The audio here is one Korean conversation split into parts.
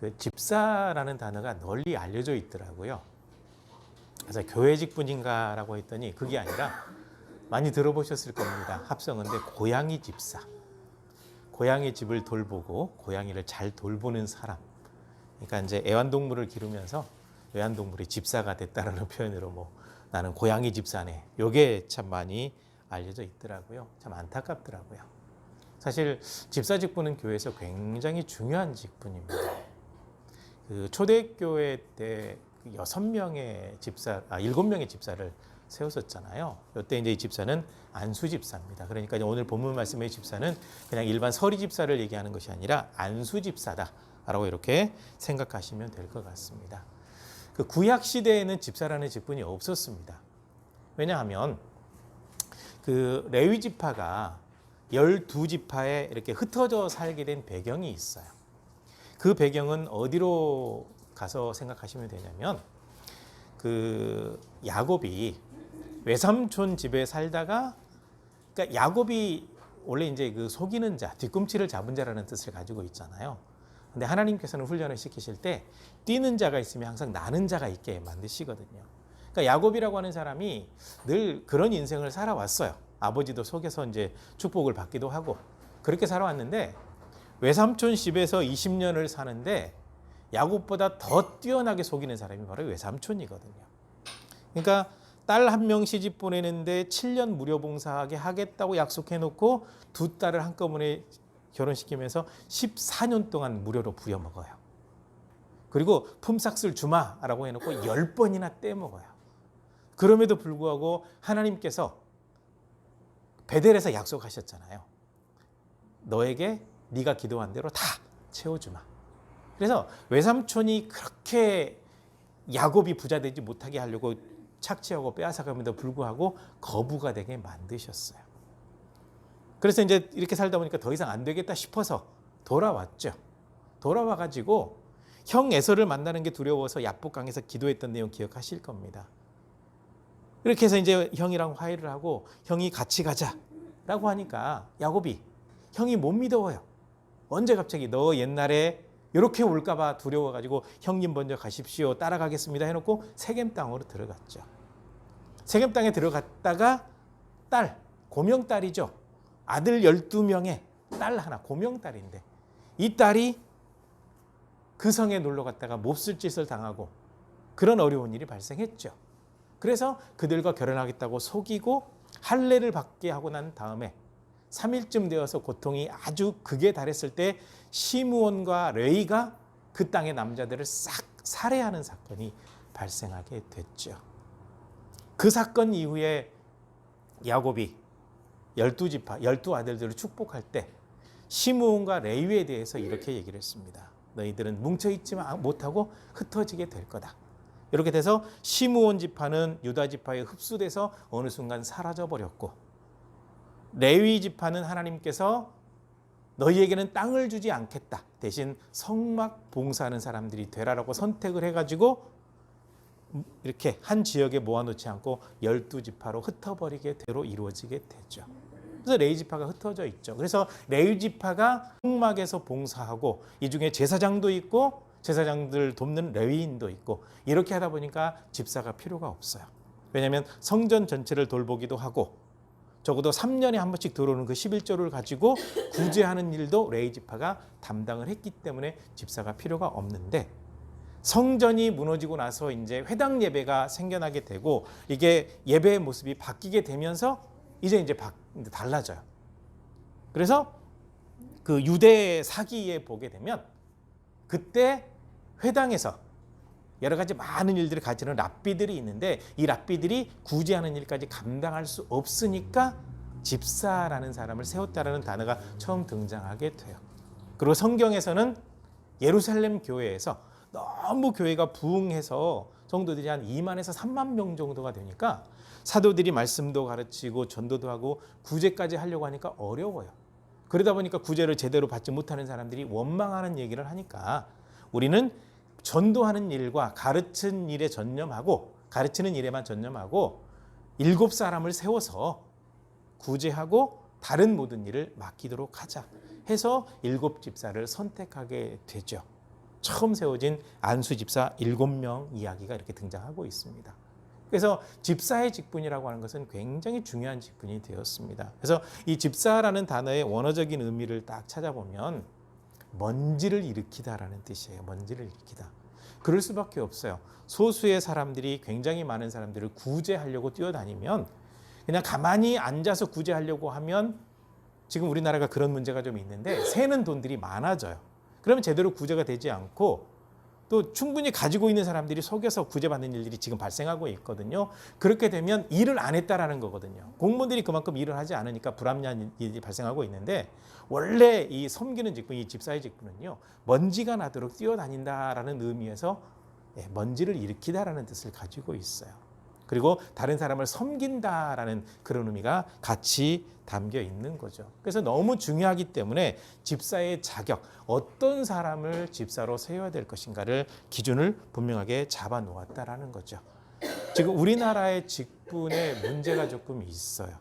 그 집사라는 단어가 널리 알려져 있더라고요. 그래서 교회 직분인가라고 했더니 그게 아니라 많이 들어보셨을 겁니다. 합성어인데 고양이 집사. 고양이 집을 돌보고 고양이를 잘 돌보는 사람. 그러니까 이제 애완동물을 기르면서 애완동물이 집사가 됐다라는 표현으로 뭐 나는 고양이 집사네. 요게 참 많이 알려져 있더라고요. 참 안타깝더라고요. 사실 집사 직분은 교회에서 굉장히 중요한 직분입니다. 그 초대교회 때 7명의 집사를 세웠었잖아요. 이때 이제 이 집사는 안수 집사입니다. 그러니까 오늘 본문 말씀의 집사는 그냥 일반 서리 집사를 얘기하는 것이 아니라 안수 집사다라고 이렇게 생각하시면 될 것 같습니다. 그 구약 시대에는 집사라는 직분이 없었습니다. 왜냐하면 그 레위 지파가 12지파에 이렇게 흩어져 살게 된 배경이 있어요. 그 배경은 어디로 가서 생각하시면 되냐면 그 야곱이 외삼촌 집에 살다가 그러니까 야곱이 원래 이제 그 속이는 자, 뒤꿈치를 잡은 자라는 뜻을 가지고 있잖아요. 근데 하나님께서는 훈련을 시키실 때 뛰는 자가 있으면 항상 나는 자가 있게 만드시거든요. 그러니까 야곱이라고 하는 사람이 늘 그런 인생을 살아왔어요. 아버지도 속여서 이제 축복을 받기도 하고 그렇게 살아왔는데 외삼촌 집에서 20년을 사는데 야곱보다 더 뛰어나게 속이는 사람이 바로 외삼촌이거든요. 그러니까 딸 한 명 시집 보내는데 7년 무료 봉사하게 하겠다고 약속해놓고 두 딸을 한꺼번에 결혼시키면서 14년 동안 무료로 부려먹어요. 그리고 품삯을 주마라고 해놓고 10번이나 떼먹어요. 그럼에도 불구하고 하나님께서 베델에서 약속하셨잖아요. 너에게 네가 기도한 대로 다 채워주마. 그래서 외삼촌이 그렇게 야곱이 부자 되지 못하게 하려고 착취하고 빼앗아감에도 불구하고 거부가 되게 만드셨어요. 그래서 이제 이렇게 살다 보니까 더 이상 안 되겠다 싶어서 돌아왔죠. 돌아와가지고 형 에서를 만나는 게 두려워서 야복강에서 기도했던 내용 기억하실 겁니다. 이렇게 해서 이제 형이랑 화해를 하고 형이 같이 가자라고 하니까 야곱이 형이 못 믿어요. 언제 갑자기 너 옛날에 이렇게 올까봐 두려워가지고 형님 먼저 가십시오. 따라가겠습니다 해놓고 세겜 땅으로 들어갔죠. 세겜 땅에 들어갔다가 딸, 고명딸이죠. 아들 12명에 딸 하나, 고명딸인데 이 딸이 그 성에 놀러 갔다가 몹쓸 짓을 당하고 그런 어려운 일이 발생했죠. 그래서 그들과 결혼하겠다고 속이고 할례를 받게 하고 난 다음에 3일쯤 되어서 고통이 아주 극에 달했을 때 시므온과 레위가 그 땅의 남자들을 싹 살해하는 사건이 발생하게 됐죠. 그 사건 이후에 야곱이 12지파, 12아들들을 축복할 때 시므온과 레위에 대해서 이렇게 얘기를 했습니다. 너희들은 뭉쳐있지 못하고 흩어지게 될 거다. 이렇게 돼서 시므온 지파는 유다 지파에 흡수돼서 어느 순간 사라져버렸고 레위 지파는 하나님께서 너희에게는 땅을 주지 않겠다. 대신 성막 봉사하는 사람들이 되라라고 선택을 해가지고 이렇게 한 지역에 모아놓지 않고 12지파로 흩어버리게 대로 이루어지게 되죠. 그래서 레위 지파가 흩어져 있죠. 그래서 레위 지파가 성막에서 봉사하고 이 중에 제사장도 있고 제사장들 돕는 레위인도 있고 이렇게 하다 보니까 집사가 필요가 없어요. 왜냐하면 성전 전체를 돌보기도 하고 적어도 3년에 한 번씩 들어오는 그 11조를 가지고 구제하는 일도 레위 지파가 담당을 했기 때문에 집사가 필요가 없는데 성전이 무너지고 나서 이제 회당 예배가 생겨나게 되고 이게 예배의 모습이 바뀌게 되면서 이제 달라져요. 그래서 그 유대 사기에 보게 되면 그때 회당에서 여러 가지 많은 일들을 가지는 랍비들이 있는데 이 랍비들이 구제하는 일까지 감당할 수 없으니까 집사라는 사람을 세웠다라는 단어가 처음 등장하게 돼요. 그리고 성경에서는 예루살렘 교회에서 너무 교회가 부흥해서 성도들이 한 2만에서 3만 명 정도가 되니까 사도들이 말씀도 가르치고 전도도 하고 구제까지 하려고 하니까 어려워요. 그러다 보니까 구제를 제대로 받지 못하는 사람들이 원망하는 얘기를 하니까 우리는 전도하는 일과 가르치는 일에 전념하고 가르치는 일에만 전념하고 7사람을 세워서 구제하고 다른 모든 일을 맡기도록 하자 해서 7집사를 선택하게 되죠. 처음 세워진 안수 집사 7명 이야기가 이렇게 등장하고 있습니다. 그래서 집사의 직분이라고 하는 것은 굉장히 중요한 직분이 되었습니다. 그래서 이 집사라는 단어의 원어적인 의미를 딱 찾아보면 먼지를 일으키다라는 뜻이에요. 먼지를 일으키다. 그럴 수밖에 없어요. 소수의 사람들이 굉장히 많은 사람들을 구제하려고 뛰어다니면 그냥 가만히 앉아서 구제하려고 하면 지금 우리나라가 그런 문제가 좀 있는데 새는 돈들이 많아져요. 그러면 제대로 구제가 되지 않고 또 충분히 가지고 있는 사람들이 속여서 구제받는 일들이 지금 발생하고 있거든요. 그렇게 되면 일을 안 했다라는 거거든요. 공무원들이 그만큼 일을 하지 않으니까 불합리한 일이 발생하고 있는데 원래 이 섬기는 직분, 이 집사의 직분은요. 먼지가 나도록 뛰어다닌다라는 의미에서 먼지를 일으키다라는 뜻을 가지고 있어요. 그리고 다른 사람을 섬긴다라는 그런 의미가 같이 담겨 있는 거죠. 그래서 너무 중요하기 때문에 집사의 자격, 어떤 사람을 집사로 세워야 될 것인가를 기준을 분명하게 잡아 놓았다라는 거죠. 지금 우리나라의 직분에 문제가 조금 있어요.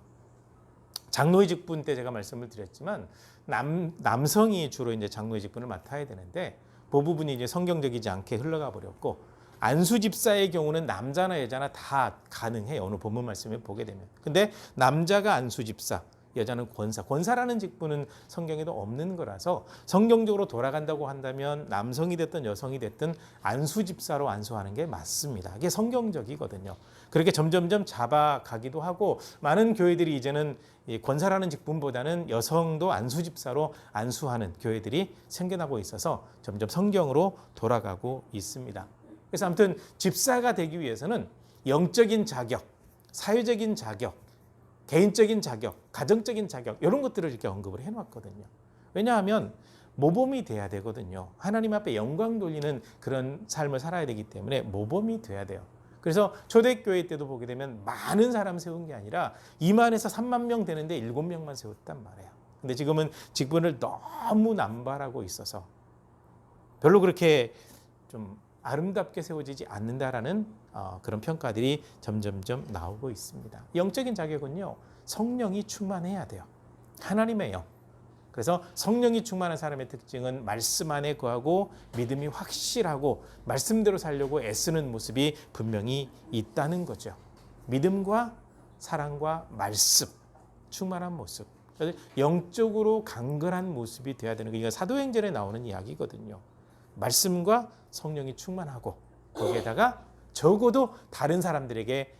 장로의 직분 때 제가 말씀을 드렸지만 남성이 주로 이제 장로의 직분을 맡아야 되는데 그 부분이 이제 성경적이지 않게 흘러가 버렸고 안수 집사의 경우는 남자나 여자나 다 가능해요. 오늘 본문 말씀을 보게 되면. 근데 남자가 안수 집사, 여자는 권사. 권사라는 직분은 성경에도 없는 거라서 성경적으로 돌아간다고 한다면 남성이 됐든 여성이 됐든 안수 집사로 안수하는 게 맞습니다. 이게 성경적이거든요. 그렇게 점점점 잡아가기도 하고 많은 교회들이 이제는 권사라는 직분보다는 여성도 안수 집사로 안수하는 교회들이 생겨나고 있어서 점점 성경으로 돌아가고 있습니다. 그래서 아무튼 집사가 되기 위해서는 영적인 자격, 사회적인 자격, 개인적인 자격, 가정적인 자격 이런 것들을 이렇게 언급을 해놨거든요. 왜냐하면 모범이 돼야 되거든요. 하나님 앞에 영광 돌리는 그런 삶을 살아야 되기 때문에 모범이 돼야 돼요. 그래서 초대교회 때도 보게 되면 많은 사람 세운 게 아니라 2만에서 3만 명 되는데 7명만 세웠단 말이에요. 근데 지금은 직분을 너무 남발하고 있어서 별로 그렇게 좀 아름답게 세워지지 않는다라는 그런 평가들이 점점점 나오고 있습니다. 영적인 자격은요, 성령이 충만해야 돼요. 하나님의 영. 그래서 성령이 충만한 사람의 특징은 말씀 안에 거하고 믿음이 확실하고 말씀대로 살려고 애쓰는 모습이 분명히 있다는 거죠. 믿음과 사랑과 말씀, 충만한 모습. 영적으로 강건한 모습이 돼야 되는 거. 이거 사도행전에 나오는 이야기거든요. 말씀과 성령이 충만하고 거기에다가 적어도 다른 사람들에게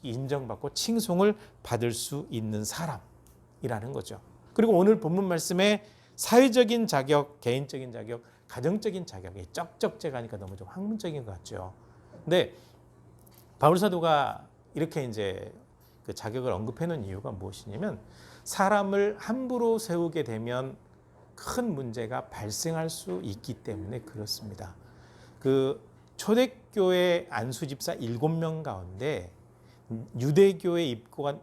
인정받고 칭송을 받을 수 있는 사람이라는 거죠. 그리고 오늘 본문 말씀에 사회적인 자격, 개인적인 자격, 가정적인 자격이 쩍쩍제가 하니까 너무 좀 학문적인 것 같죠. 근데 바울 사도가 이렇게 이제 그 자격을 언급해 놓은 이유가 무엇이냐면 사람을 함부로 세우게 되면 큰 문제가 발생할 수 있기 때문에 그렇습니다. 그 초대교회 안수집사 7명 가운데 유대교에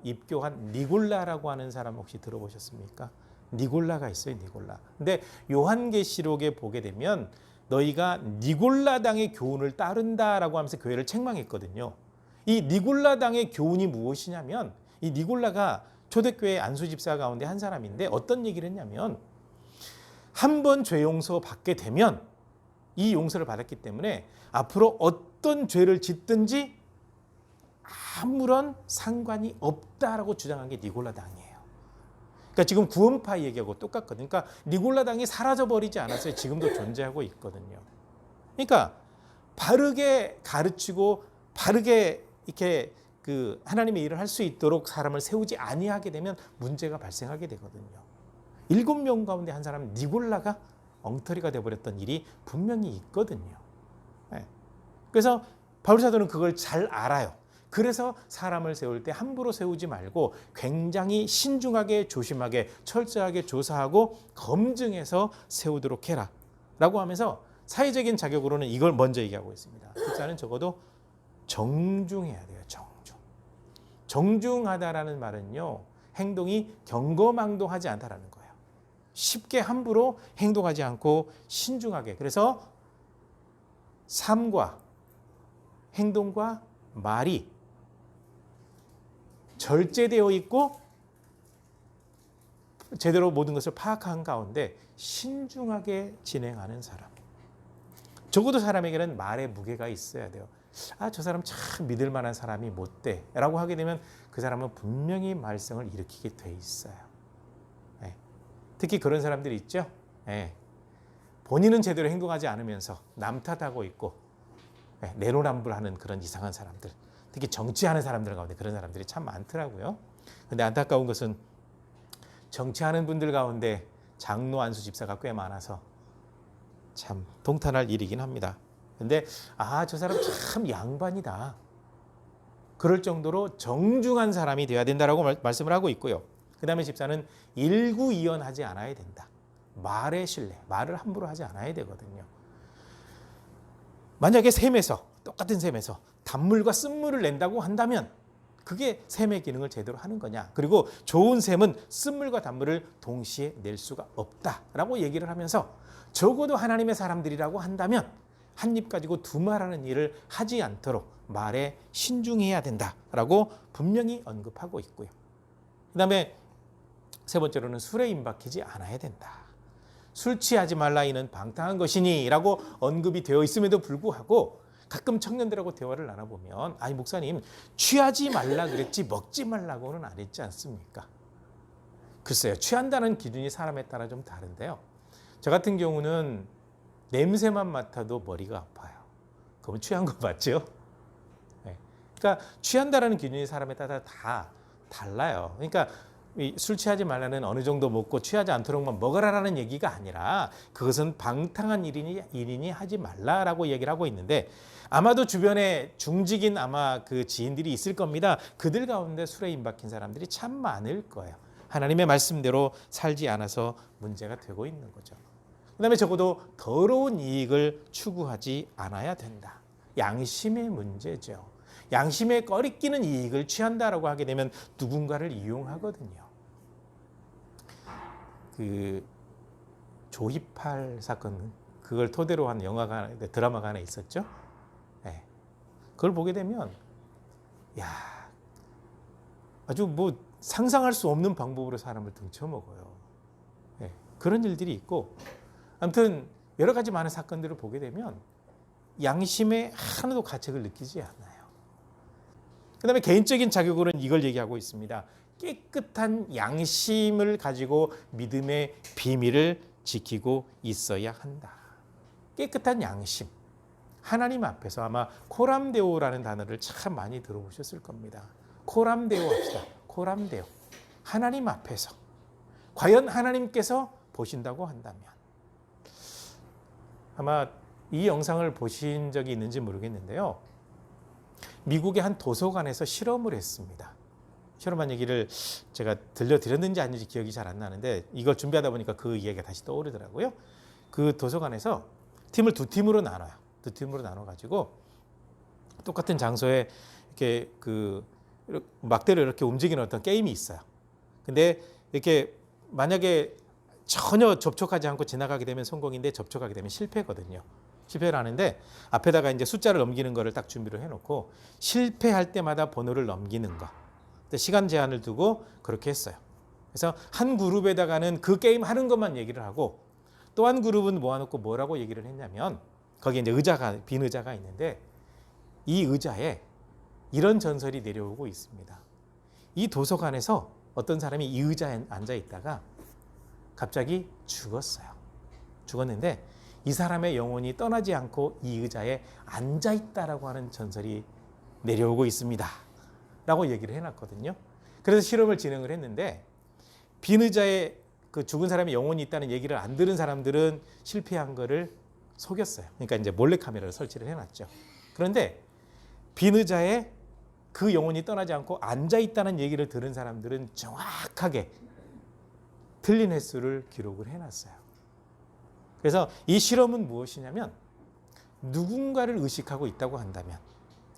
입교한 니골라라고 하는 사람 혹시 들어보셨습니까? 니골라가 있어요, 니골라. 근데 요한계시록에 보게 되면 너희가 니골라당의 교훈을 따른다라고 하면서 교회를 책망했거든요. 이 니골라당의 교훈이 무엇이냐면 이 니골라가 초대교회 안수집사 가운데 한 사람인데 어떤 얘기를 했냐면 한 번 죄 용서 받게 되면 이 용서를 받았기 때문에 앞으로 어떤 죄를 짓든지 아무런 상관이 없다라고 주장한 게 니골라당이에요. 그러니까 지금 구원파 얘기하고 똑같거든요. 그러니까 니골라당이 사라져버리지 않았어요. 지금도 존재하고 있거든요. 그러니까 바르게 가르치고 바르게 이렇게 그 하나님의 일을 할 수 있도록 사람을 세우지 아니하게 되면 문제가 발생하게 되거든요. 7명 가운데 한 사람 니골라가 엉터리가 되어버렸던 일이 분명히 있거든요. 그래서 바울 사도는 그걸 잘 알아요. 그래서 사람을 세울 때 함부로 세우지 말고 굉장히 신중하게 조심하게 철저하게 조사하고 검증해서 세우도록 해라 라고 하면서 사회적인 자격으로는 이걸 먼저 얘기하고 있습니다. 집사는 적어도 정중해야 돼요. 정중하다라는 말은요, 행동이 경거망동하지 않다라는 거예요. 쉽게 함부로 행동하지 않고 신중하게. 그래서 삶과 행동과 말이 절제되어 있고 제대로 모든 것을 파악한 가운데 신중하게 진행하는 사람. 적어도 사람에게는 말의 무게가 있어야 돼요. 아, 저 사람 참 믿을 만한 사람이 못 돼 라고 하게 되면 그 사람은 분명히 말썽을 일으키게 돼 있어요. 네. 특히 그런 사람들이 있죠. 네. 본인은 제대로 행동하지 않으면서 남 탓하고 있고 내로남불하는 그런 이상한 사람들, 특히 정치하는 사람들 가운데 그런 사람들이 참 많더라고요. 근데 안타까운 것은 정치하는 분들 가운데 장로 안수 집사가 꽤 많아서 참 동탄할 일이긴 합니다. 근데 저 사람 참 양반이다, 그럴 정도로 정중한 사람이 되어야 된다라고 말씀을 하고 있고요. 그 다음에 집사는 일구이연하지 않아야 된다. 말의 신뢰, 말을 함부로 하지 않아야 되거든요. 만약에 샘에서, 똑같은 샘에서 단물과 쓴물을 낸다고 한다면 그게 샘의 기능을 제대로 하는 거냐. 그리고 좋은 샘은 쓴물과 단물을 동시에 낼 수가 없다라고 얘기를 하면서 적어도 하나님의 사람들이라고 한다면 한 입 가지고 두 말하는 일을 하지 않도록 말에 신중해야 된다라고 분명히 언급하고 있고요. 그 다음에 세 번째로는 술에 임박하지 않아야 된다. 술 취하지 말라 이는 방탕한 것이니 라고 언급이 되어 있음에도 불구하고 가끔 청년들하고 대화를 나눠보면 아니 목사님 취하지 말라 그랬지 먹지 말라고는 안 했지 않습니까? 글쎄요, 취한다는 기준이 사람에 따라 좀 다른데요. 저 같은 경우는 냄새만 맡아도 머리가 아파요. 그러면 취한 거 맞죠? 네. 그러니까 취한다는 기준이 사람에 따라 다 달라요. 그러니까 술 취하지 말라는 어느 정도 먹고 취하지 않도록만 먹으라라는 얘기가 아니라 그것은 방탕한 일이니 하지 말라라고 얘기를 하고 있는데, 아마도 주변에 중직인 아마 그 지인들이 있을 겁니다. 그들 가운데 술에 임박힌 사람들이 참 많을 거예요. 하나님의 말씀대로 살지 않아서 문제가 되고 있는 거죠. 그 다음에 적어도 더러운 이익을 추구하지 않아야 된다. 양심의 문제죠. 양심에 꺼리끼는 이익을 취한다라고 하게 되면 누군가를 이용하거든요. 그 조이팔 사건, 그걸 토대로 한 드라마가 하나 있었죠. 네. 그걸 보게 되면 아주 뭐 상상할 수 없는 방법으로 사람을 등쳐먹어요. 네. 그런 일들이 있고, 아무튼 여러 가지 많은 사건들을 보게 되면 양심에 하나도 가책을 느끼지 않아요. 그 다음에 개인적인 자격으로는 이걸 얘기하고 있습니다. 깨끗한 양심을 가지고 믿음의 비밀을 지키고 있어야 한다. 깨끗한 양심. 하나님 앞에서 아마 코람데오라는 단어를 참 많이 들어보셨을 겁니다. 코람데오 합시다. 코람데오. 하나님 앞에서. 과연 하나님께서 보신다고 한다면. 아마 이 영상을 보신 적이 있는지 모르겠는데요. 미국의 한 도서관에서 실험을 했습니다. 실험한 얘기를 제가 들려드렸는지 아닌지 기억이 잘 안 나는데 이걸 준비하다 보니까 그 이야기가 다시 떠오르더라고요. 그 도서관에서 팀을 두 팀으로 나눠요. 두 팀으로 나눠가지고 똑같은 장소에 이렇게 그 막대로 이렇게 움직이는 어떤 게임이 있어요. 근데 이렇게 만약에 전혀 접촉하지 않고 지나가게 되면 성공인데 접촉하게 되면 실패거든요. 실패를 하는데 앞에다가 이제 숫자를 넘기는 거를 딱 준비를 해놓고 실패할 때마다 번호를 넘기는 거. 시간 제한을 두고 그렇게 했어요. 그래서 한 그룹에다가는 그 게임 하는 것만 얘기를 하고 또 한 그룹은 모아놓고 뭐라고 얘기를 했냐면 거기에 이제 빈 의자가 있는데 이 의자에 이런 전설이 내려오고 있습니다. 이 도서관에서 어떤 사람이 이 의자에 앉아 있다가 갑자기 죽었어요. 죽었는데 이 사람의 영혼이 떠나지 않고 이 의자에 앉아 있다라고 하는 전설이 내려오고 있습니다. 라고 얘기를 해놨거든요. 그래서 실험을 진행을 했는데 빈 의자에 그 죽은 사람의 영혼이 있다는 얘기를 안 들은 사람들은 실패한 거를 속였어요. 그러니까 이제 몰래카메라를 설치를 해놨죠. 그런데 빈 의자에 그 영혼이 떠나지 않고 앉아 있다는 얘기를 들은 사람들은 정확하게 틀린 횟수를 기록을 해놨어요. 그래서 이 실험은 무엇이냐면 누군가를 의식하고 있다고 한다면,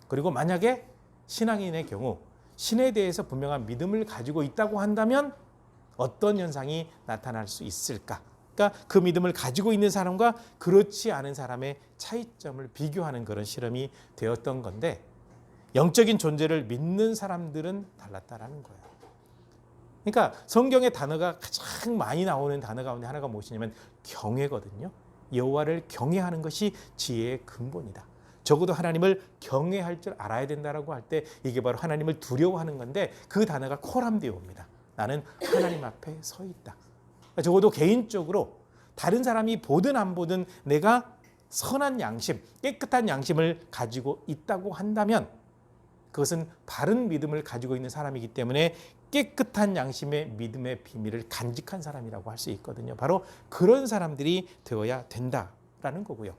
그리고 만약에 신앙인의 경우 신에 대해서 분명한 믿음을 가지고 있다고 한다면 어떤 현상이 나타날 수 있을까? 그러니까 그 믿음을 가지고 있는 사람과 그렇지 않은 사람의 차이점을 비교하는 그런 실험이 되었던 건데, 영적인 존재를 믿는 사람들은 달랐다라는 거예요. 그러니까 성경의 단어가 가장 많이 나오는 단어 가운데 하나가 무엇이냐면 경외거든요. 여호와를 경외하는 것이 지혜의 근본이다. 적어도 하나님을 경외할 줄 알아야 된다라고 할 때 이게 바로 하나님을 두려워하는 건데 그 단어가 코람되어 옵니다. 나는 하나님 앞에 서 있다. 적어도 개인적으로 다른 사람이 보든 안 보든 내가 선한 양심, 깨끗한 양심을 가지고 있다고 한다면 그것은 바른 믿음을 가지고 있는 사람이기 때문에 깨끗한 양심의 믿음의 비밀을 간직한 사람이라고 할 수 있거든요. 바로 그런 사람들이 되어야 된다라는 거고요.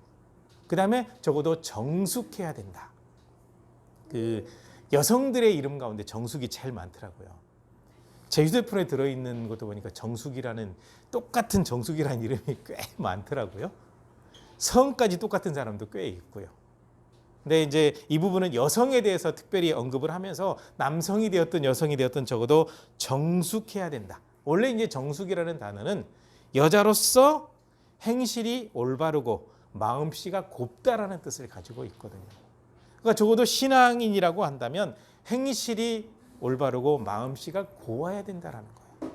그 다음에 적어도 정숙해야 된다. 그 여성들의 이름 가운데 정숙이 제일 많더라고요. 제 휴대폰에 들어있는 것도 보니까 정숙이라는 똑같은 정숙이라는 이름이 꽤 많더라고요. 성까지 똑같은 사람도 꽤 있고요. 근데 이제 이 부분은 여성에 대해서 특별히 언급을 하면서 남성이 되었든 여성이 되었든 적어도 정숙해야 된다. 원래 이제 정숙이라는 단어는 여자로서 행실이 올바르고 마음씨가 곱다라는 뜻을 가지고 있거든요. 그러니까 적어도 신앙인이라고 한다면 행실이 올바르고 마음씨가 고와야 된다라는 거예요.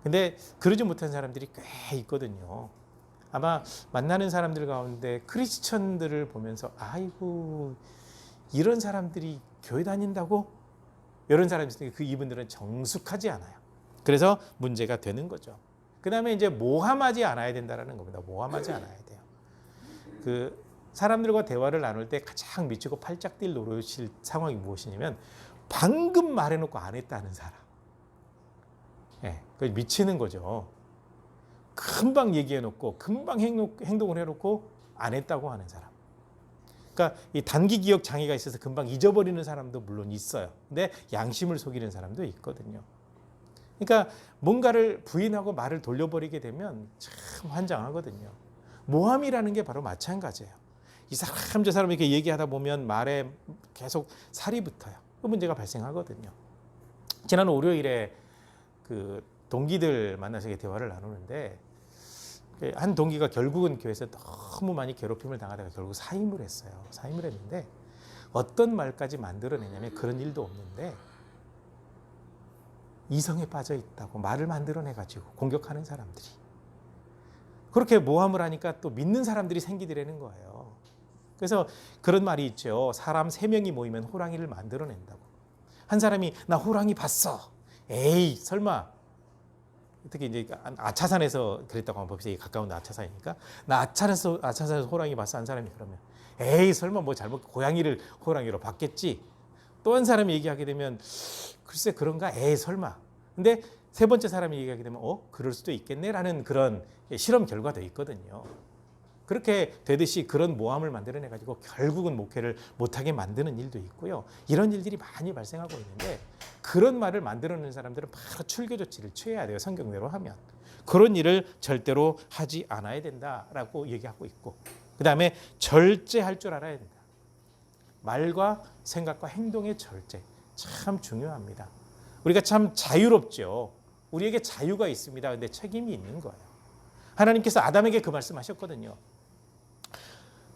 근데 그러지 못한 사람들이 꽤 있거든요. 아마 만나는 사람들 가운데 크리스천들을 보면서 아이고 이런 사람들이 교회 다닌다고? 이런 사람이 있으니까 그 이분들은 정숙하지 않아요. 그래서 문제가 되는 거죠. 그 다음에 이제 모함하지 않아야 된다는 겁니다. 모함하지 않아야 돼요. 그 사람들과 대화를 나눌 때 가장 미치고 팔짝 뛸 노릇일 상황이 무엇이냐면 방금 말해놓고 안 했다는 사람. 예, 미치는 거죠. 금방 얘기해놓고 금방 행동을 해놓고 안 했다고 하는 사람. 그러니까 이 단기 기억 장애가 있어서 금방 잊어버리는 사람도 물론 있어요. 근데 양심을 속이는 사람도 있거든요. 그러니까 뭔가를 부인하고 말을 돌려버리게 되면 참 환장하거든요. 모함이라는 게 바로 마찬가지예요. 이 사람 저 사람 이렇게 얘기하다 보면 말에 계속 살이 붙어요. 그 문제가 발생하거든요. 지난 월요일에 그 동기들 만나서 대화를 나누는데 한 동기가 결국은 교회에서 너무 많이 괴롭힘을 당하다가 결국 사임을 했어요. 사임을 했는데 어떤 말까지 만들어내냐면 그런 일도 없는데 이성에 빠져 있다고 말을 만들어내가지고 공격하는 사람들이 그렇게 모함을 하니까 또 믿는 사람들이 생기더라는 거예요. 그래서 그런 말이 있죠. 사람 3명이 모이면 호랑이를 만들어낸다고. 한 사람이 나 호랑이 봤어. 에이 설마. 특히 이제 아차산에서 그랬다고 하면 봅시다. 가까운 아차산이니까 나 아차산에서 호랑이 봤어 한 사람이 그러면 에이 설마 뭐 잘못 고양이를 호랑이로 봤겠지. 또 한 사람이 얘기하게 되면 글쎄 그런가 에이 설마. 근데 세 번째 사람이 얘기하게 되면 그럴 수도 있겠네라는 그런 실험 결과도 있거든요. 그렇게 되듯이 그런 모함을 만들어내 가지고 결국은 목회를 못하게 만드는 일도 있고요. 이런 일들이 많이 발생하고 있는데 그런 말을 만들어내는 사람들은 바로 출교 조치를 취해야 돼요. 성경대로 하면. 그런 일을 절대로 하지 않아야 된다라고 얘기하고 있고 그 다음에 절제할 줄 알아야 된다. 말과 생각과 행동의 절제 참 중요합니다. 우리가 참 자유롭죠. 우리에게 자유가 있습니다. 근데 책임이 있는 거예요. 하나님께서 아담에게 그 말씀하셨거든요.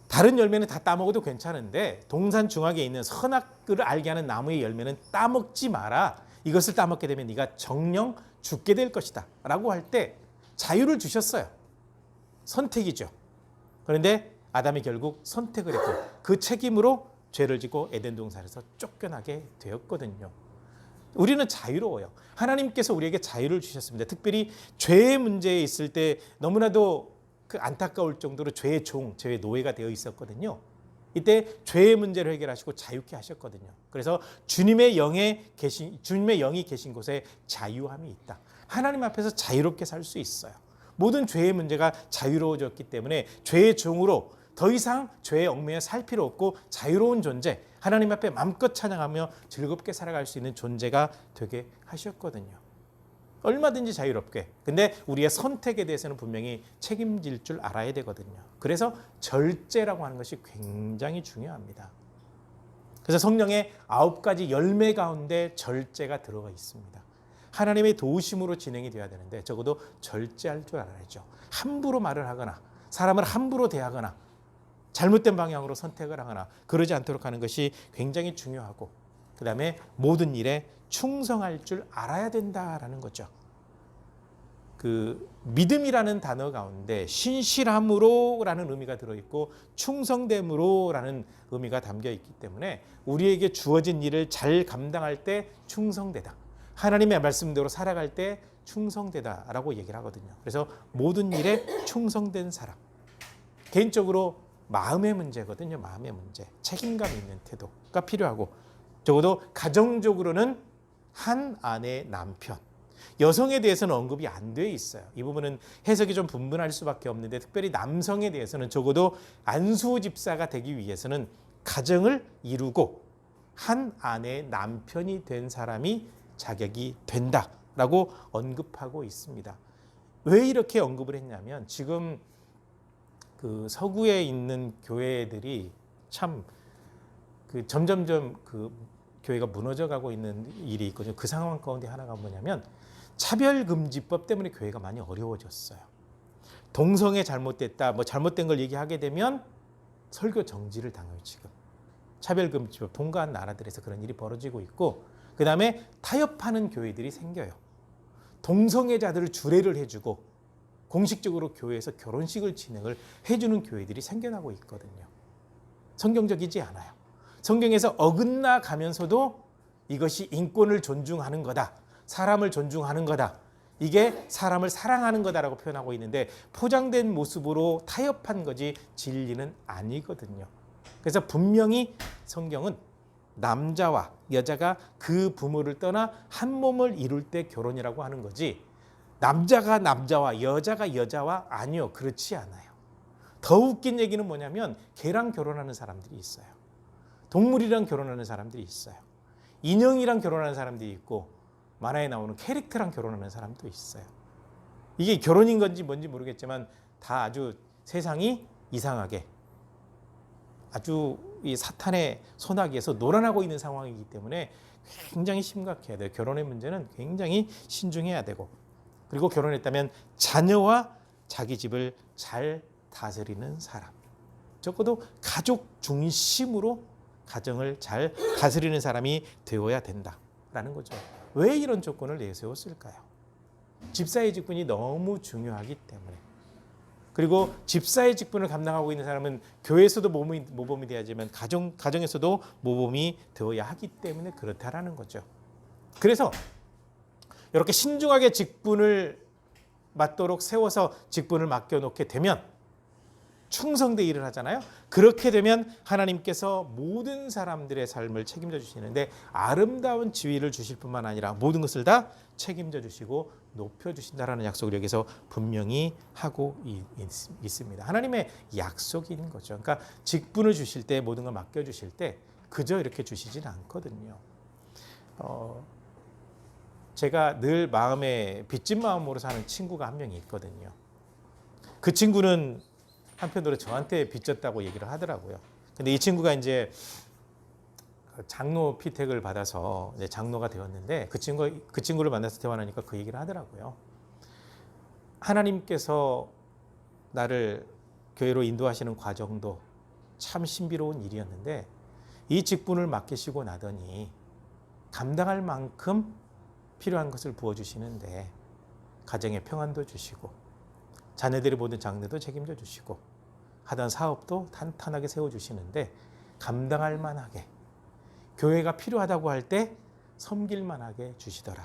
다른 열매는 다 따먹어도 괜찮은데 동산 중앙에 있는 선악을 알게 하는 나무의 열매는 따먹지 마라. 이것을 따먹게 되면 네가 정령 죽게 될 것이다 라고 할 때 자유를 주셨어요. 선택이죠. 그런데 아담이 결국 선택을 했고 그 책임으로 죄를 짓고 에덴 동산에서 쫓겨나게 되었거든요. 우리는 자유로워요. 하나님께서 우리에게 자유를 주셨습니다. 특별히 죄의 문제에 있을 때 너무나도 그 안타까울 정도로 죄의 종, 죄의 노예가 되어 있었거든요. 이때 죄의 문제를 해결하시고 자유케 하셨거든요. 그래서 주님의 영이 계신 곳에 자유함이 있다. 하나님 앞에서 자유롭게 살 수 있어요. 모든 죄의 문제가 자유로워졌기 때문에 죄의 종으로 더 이상 죄에 얽매여 살 필요 없고 자유로운 존재, 하나님 앞에 마음껏 찬양하며 즐겁게 살아갈 수 있는 존재가 되게 하셨거든요. 얼마든지 자유롭게. 근데 우리의 선택에 대해서는 분명히 책임질 줄 알아야 되거든요. 그래서 절제라고 하는 것이 굉장히 중요합니다. 그래서 성령의 9가지 열매 가운데 절제가 들어가 있습니다. 하나님의 도우심으로 진행이 돼야 되는데 적어도 절제할 줄 알아야죠. 함부로 말을 하거나 사람을 함부로 대하거나 잘못된 방향으로 선택을 하거나 그러지 않도록 하는 것이 굉장히 중요하고 그 다음에 모든 일에 충성할 줄 알아야 된다라는 거죠. 그 믿음이라는 단어 가운데 신실함으로라는 의미가 들어있고 충성됨으로라는 의미가 담겨 있기 때문에 우리에게 주어진 일을 잘 감당할 때 충성되다. 하나님의 말씀대로 살아갈 때 충성되다라고 얘기를 하거든요. 그래서 모든 일에 충성된 사람. 개인적으로 마음의 문제거든요. 마음의 문제. 책임감 있는 태도가 필요하고 적어도 가정적으로는 한 아내 남편. 여성에 대해서는 언급이 안 돼 있어요. 이 부분은 해석이 좀 분분할 수밖에 없는데 특별히 남성에 대해서는 적어도 안수 집사가 되기 위해서는 가정을 이루고 한 아내의 남편이 된 사람이 자격이 된다라고 언급하고 있습니다. 왜 이렇게 언급을 했냐면 지금 그 서구에 있는 교회들이 참 그 점점점 그 교회가 무너져가고 있는 일이 있거든요. 그 상황 가운데 하나가 뭐냐면 차별금지법 때문에 교회가 많이 어려워졌어요. 동성애 잘못됐다, 뭐 잘못된 걸 얘기하게 되면 설교 정지를 당해요. 지금 차별금지법 통과한 나라들에서 그런 일이 벌어지고 있고, 그 다음에 타협하는 교회들이 생겨요. 동성애자들을 주례를 해주고 공식적으로 교회에서 결혼식을 진행을 해주는 교회들이 생겨나고 있거든요. 성경적이지 않아요. 성경에서 어긋나 가면서도 이것이 인권을 존중하는 거다. 사람을 존중하는 거다. 이게 사람을 사랑하는 거다라고 표현하고 있는데 포장된 모습으로 타협한 거지 진리는 아니거든요. 그래서 분명히 성경은 남자와 여자가 그 부모를 떠나 한 몸을 이룰 때 결혼이라고 하는 거지 남자가 남자와 여자가 여자와 아니요. 그렇지 않아요. 더 웃긴 얘기는 뭐냐면 개랑 결혼하는 사람들이 있어요. 동물이랑 결혼하는 사람들이 있어요. 인형이랑 결혼하는 사람들이 있고 만화에 나오는 캐릭터랑 결혼하는 사람도 있어요. 이게 결혼인 건지 뭔지 모르겠지만 다 아주 세상이 이상하게 아주 이 사탄의 손아귀에서 놀아나고 있는 상황이기 때문에 굉장히 심각해야 돼요. 결혼의 문제는 굉장히 신중해야 되고, 그리고 결혼했다면 자녀와 자기 집을 잘 다스리는 사람, 적어도 가족 중심으로 가정을 잘 다스리는 사람이 되어야 된다라는 거죠. 왜 이런 조건을 내세웠을까요? 집사의 직분이 너무 중요하기 때문에. 그리고 집사의 직분을 감당하고 있는 사람은 교회에서도 모범이 되어야지만 가정에서도 모범이 되어야 하기 때문에 그렇다라는 거죠. 그래서 이렇게 신중하게 직분을 맡도록 세워서 직분을 맡겨놓게 되면 충성되게 일을 하잖아요. 그렇게 되면 하나님께서 모든 사람들의 삶을 책임져 주시는데 아름다운 지위를 주실 뿐만 아니라 모든 것을 다 책임져 주시고 높여 주신다라는 약속을 여기서 분명히 하고 있습니다. 하나님의 약속인 거죠. 그러니까 직분을 주실 때 모든 걸 맡겨 주실 때 그저 이렇게 주시진 않거든요. 제가 늘 마음에 빚진 마음으로 사는 친구가 한 명이 있거든요. 그 친구는 한편으로 저한테 빚졌다고 얘기를 하더라고요. 근데 이 친구가 이제 장로 피택을 받아서 이제 장로가 되었는데 그 친구를 만나서 대화하니까 그 얘기를 하더라고요. 하나님께서 나를 교회로 인도하시는 과정도 참 신비로운 일이었는데 이 직분을 맡기시고 나더니 감당할 만큼 필요한 것을 부어주시는데 가정의 평안도 주시고 자녀들이 모든 장래도 책임져 주시고 하던 사업도 탄탄하게 세워주시는데 감당할 만하게 교회가 필요하다고 할 때 섬길 만하게 주시더라.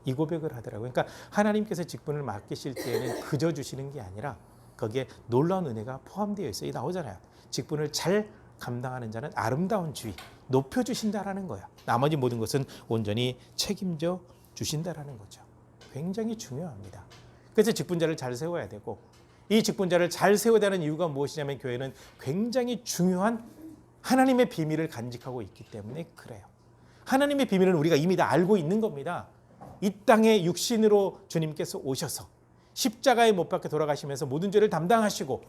이 고백을 하더라고요. 그러니까 하나님께서 직분을 맡기실 때에는 그저 주시는 게 아니라 거기에 놀라운 은혜가 포함되어 있어요. 나오잖아요. 직분을 잘 감당하는 자는 아름다운 지위 높여주신다라는 거야. 나머지 모든 것은 온전히 책임져 주신다라는 거죠. 굉장히 중요합니다. 그래서 직분자를 잘 세워야 되고 이 직분자를 잘 세워야 되는 이유가 무엇이냐면 교회는 굉장히 중요한 하나님의 비밀을 간직하고 있기 때문에 그래요. 하나님의 비밀은 우리가 이미 다 알고 있는 겁니다. 이 땅에 육신으로 주님께서 오셔서 십자가에 못 박혀 돌아가시면서 모든 죄를 담당하시고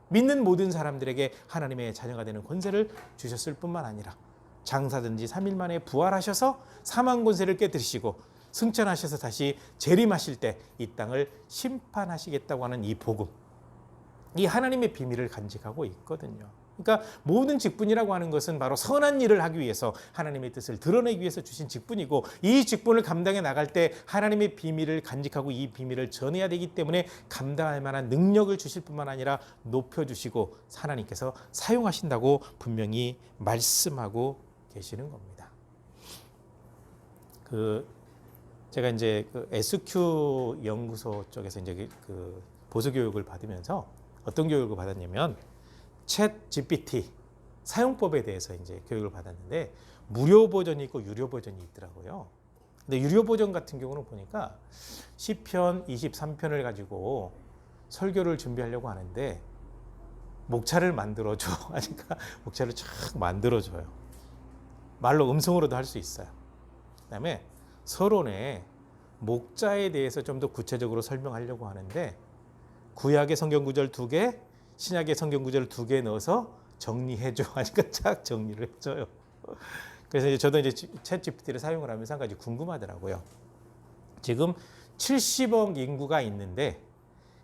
믿는 모든 사람들에게 하나님의 자녀가 되는 권세를 주셨을 뿐만 아니라 장사든지 3일 만에 부활하셔서 사망 권세를 깨뜨리시고 승천하셔서 다시 재림하실 때 이 땅을 심판하시겠다고 하는 이 복음, 이 하나님의 비밀을 간직하고 있거든요. 그러니까 모든 직분이라고 하는 것은 바로 선한 일을 하기 위해서 하나님의 뜻을 드러내기 위해서 주신 직분이고, 이 직분을 감당해 나갈 때 하나님의 비밀을 간직하고 이 비밀을 전해야 되기 때문에 감당할 만한 능력을 주실 뿐만 아니라 높여주시고 하나님께서 사용하신다고 분명히 말씀하고 계시는 겁니다. 제가 이제 SQ 연구소 쪽에서 이제 보수 교육을 받으면서 어떤 교육을 받았냐면 챗 GPT 사용법에 대해서 이제 교육을 받았는데, 무료 버전이 있고 유료 버전이 있더라고요. 근데 유료 버전 같은 경우는 보니까 시편 23편을 가지고 설교를 준비하려고 하는데 목차를 만들어줘. 그러니까 목차를 쫙 만들어줘요. 말로 음성으로도 할 수 있어요. 그다음에 서론에 목자에 대해서 좀 더 구체적으로 설명하려고 하는데 구약의 성경 구절 2개, 신약의 성경 구절 2개 넣어서 정리해줘. 하니까 쫙 정리를 해줘요. 그래서 이제 저도 이제 챗 GPT를 사용을 하면서 한 가지 궁금하더라고요. 지금 70억 인구가 있는데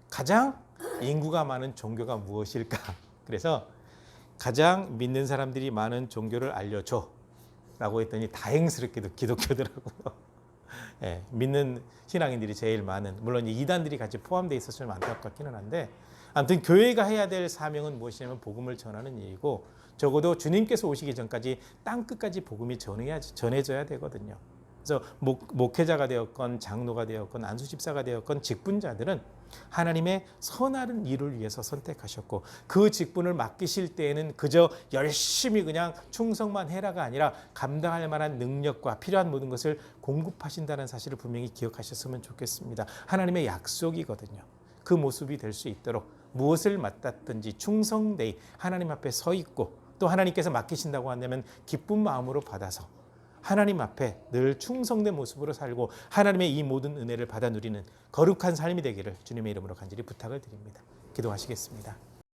가장 인구가 많은 종교가 무엇일까? 그래서 가장 믿는 사람들이 많은 종교를 알려줘 라고 했더니 다행스럽게도 기독교더라고요. 예, 믿는 신앙인들이 제일 많은, 물론 이단들이 같이 포함되어 있어서 좀 안타깝기는 한데, 아무튼 교회가 해야 될 사명은 무엇이냐면 복음을 전하는 일이고, 적어도 주님께서 오시기 전까지 땅 끝까지 복음이 전해져야 되거든요. 그래서 목회자가 되었건 장로가 되었건 안수집사가 되었건 직분자들은 하나님의 선한 일을 위해서 선택하셨고, 그 직분을 맡기실 때에는 그저 열심히 그냥 충성만 해라가 아니라 감당할 만한 능력과 필요한 모든 것을 공급하신다는 사실을 분명히 기억하셨으면 좋겠습니다. 하나님의 약속이거든요. 그 모습이 될 수 있도록 무엇을 맡았든지 충성되이 하나님 앞에 서 있고, 또 하나님께서 맡기신다고 한다면 기쁜 마음으로 받아서 하나님 앞에 늘 충성된 모습으로 살고 하나님의 이 모든 은혜를 받아 누리는 거룩한 삶이 되기를 주님의 이름으로 간절히 부탁을 드립니다. 기도하시겠습니다.